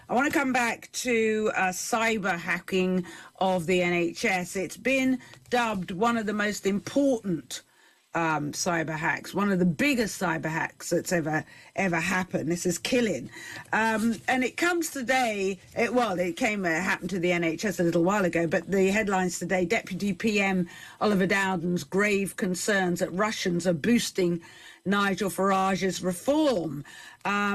I want to come back to cyber hacking of the NHS. It's been dubbed one of the most important cyber hacks, one of the biggest cyber hacks that's ever happened. This is killing. And it comes today, it happened to the NHS a little while ago, but the headlines today, Deputy PM Oliver Dowden's grave concerns that Russians are boosting Nigel Farage's reform,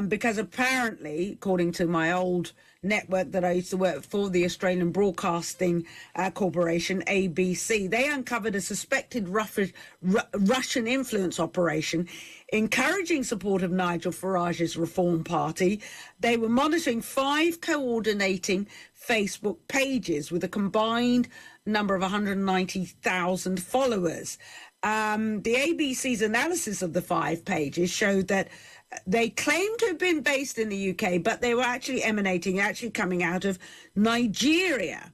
because apparently, according to my old network that I used to work for, the Australian Broadcasting Corporation, ABC, they uncovered a suspected Russian influence operation encouraging support of Nigel Farage's Reform Party. They were monitoring 5 coordinating Facebook pages with a combined number of 190,000 followers. The ABC's analysis of the 5 pages showed that they claimed to have been based in the UK, but they were actually coming out of Nigeria.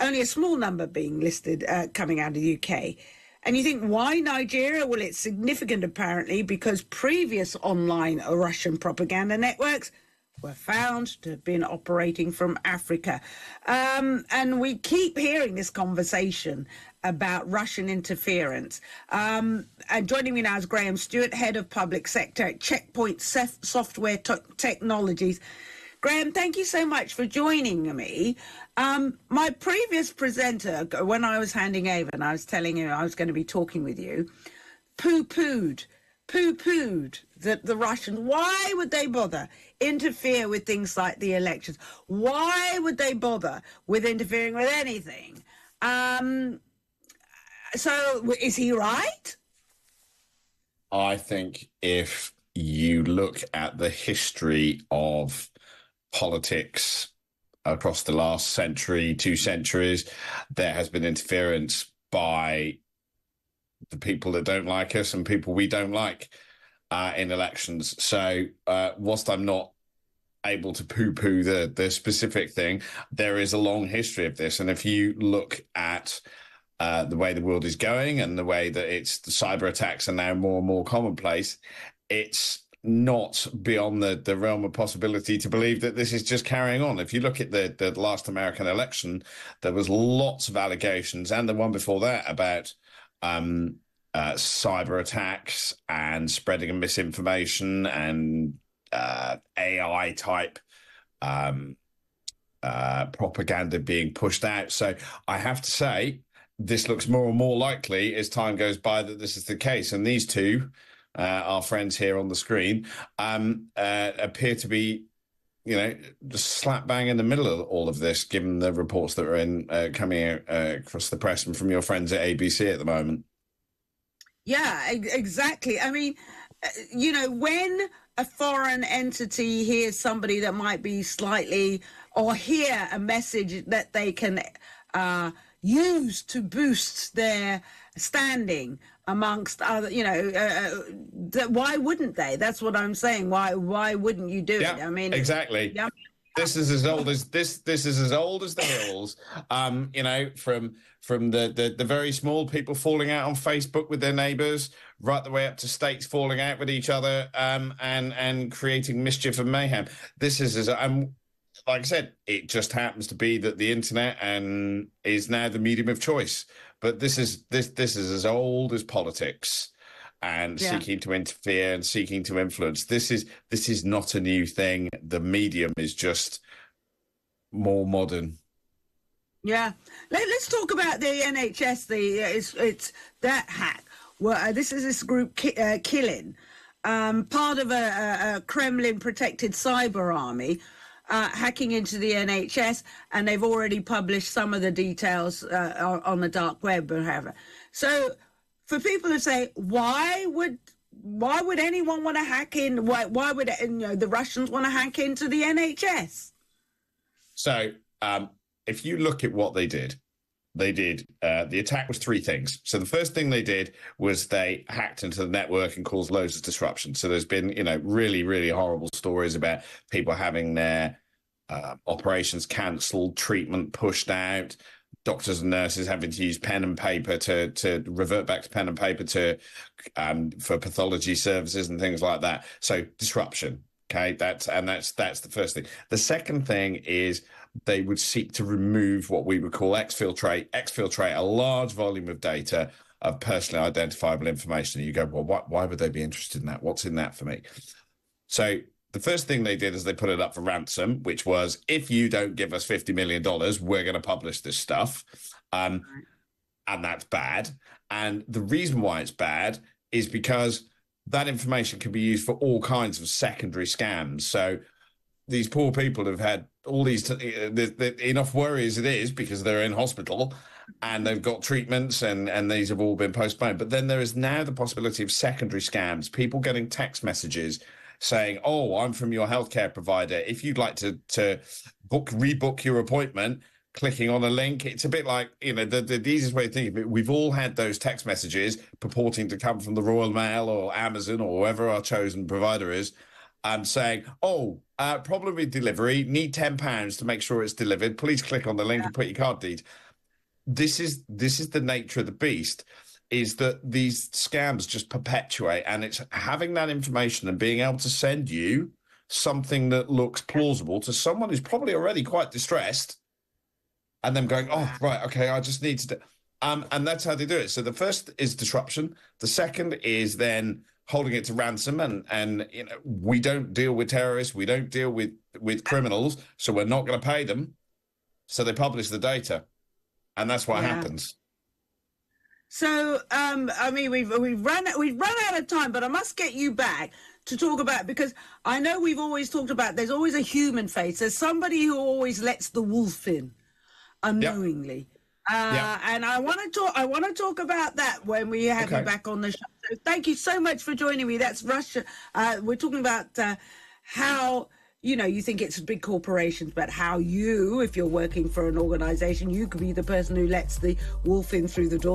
Only a small number being listed coming out of the UK. And you think, why Nigeria? Well, it's significant, apparently, because previous online Russian propaganda networks were found to have been operating from Africa. And we keep hearing this conversation about Russian interference. And joining me now is Graham Stewart, Head of Public Sector at Checkpoint Software Technologies. Graham, thank you so much for joining me. My previous presenter, when I was handing over and I was telling him I was going to be talking with you, poo-pooed that the Russians, why would they bother interfere with things like the elections? Why would they bother with interfering with anything? So is he right? I think if you look at the history of politics across the last century, 2 centuries, there has been interference by the people that don't like us and people we don't like in elections. So whilst I'm not able to poo-poo the specific thing, there is a long history of this. And if you look at the way the world is going and the way that the cyber attacks are now more and more commonplace, it's not beyond the realm of possibility to believe that this is just carrying on. If you look at the last American election, there was lots of allegations, and the one before that, about cyber attacks and spreading of misinformation and AI type propaganda being pushed out. So I have to say, this looks more and more likely as time goes by that this is the case. And these two, our friends here on the screen, appear to be, just slap bang in the middle of all of this, given the reports that are coming out across the press and from your friends at ABC at the moment. Yeah, exactly. I mean, when a foreign entity hears somebody that might be slightly, or hear a message that they can use to boost their standing amongst other, why wouldn't they? That's what I'm saying. Why wouldn't you do it? I mean, exactly. Yeah. This is as old as this is as old as the hills. From the very small people falling out on Facebook with their neighbours, right the way up to states falling out with each other, and creating mischief and mayhem. This is like I said, it just happens to be that the internet is now the medium of choice. But this is as old as politics, and seeking to interfere and seeking to influence. This is not a new thing. The medium is just more modern. Yeah. Let's talk about the NHS. It's that hack. Well, this is this group killing, part of a Kremlin-protected cyber army, hacking into the NHS, and they've already published some of the details on the dark web or whatever. So for people to say, why would anyone want to hack in? Why would the Russians want to hack into the NHS? So if you look at what they did, the attack was 3 things. So the first thing they did was they hacked into the network and caused loads of disruption. So there's been, really, really horrible stories about people having their operations cancelled, treatment pushed out, doctors and nurses having to use pen and paper to revert back to pen and paper for pathology services and things like that. So disruption. Okay, that's the first thing. The second thing is they would seek to remove what we would call exfiltrate a large volume of data of personally identifiable information. And you go, well, why would they be interested in that? What's in that for me? So the first thing they did is they put it up for ransom, which was, if you don't give us $50 million, we're going to publish this stuff. And that's bad. And the reason why it's bad is because that information can be used for all kinds of secondary scams. So these poor people have had all these enough worry as it is because they're in hospital and they've got treatments, and these have all been postponed. But then there is now the possibility of secondary scams, people getting text messages saying, oh, I'm from your healthcare provider. If you'd like to rebook your appointment, clicking on a link. It's a bit like, the easiest way to think of it. We've all had those text messages purporting to come from the Royal Mail or Amazon or whoever our chosen provider is, saying, oh, problem with delivery, need £10 to make sure it's delivered. Please click on the link and put your card details. This is the nature of the beast, is that these scams just perpetuate, and it's having that information and being able to send you something that looks plausible to someone who's probably already quite distressed, and them going, oh, right, okay, I just need to and that's how they do it. So the first is disruption. The second is then holding it to ransom, and we don't deal with terrorists, we don't deal with criminals, so we're not going to pay them. So they publish the data, and that's what happens. So, I mean, we've run out of time, but I must get you back to talk about, because I know we've always talked about there's always a human face. There's somebody who always lets the wolf in unknowingly. And I want to talk about that when we have you back on the show. So thank you so much for joining me. That's Russia. We're talking about how, you think it's big corporations, but how you, if you're working for an organization, you could be the person who lets the wolf in through the door.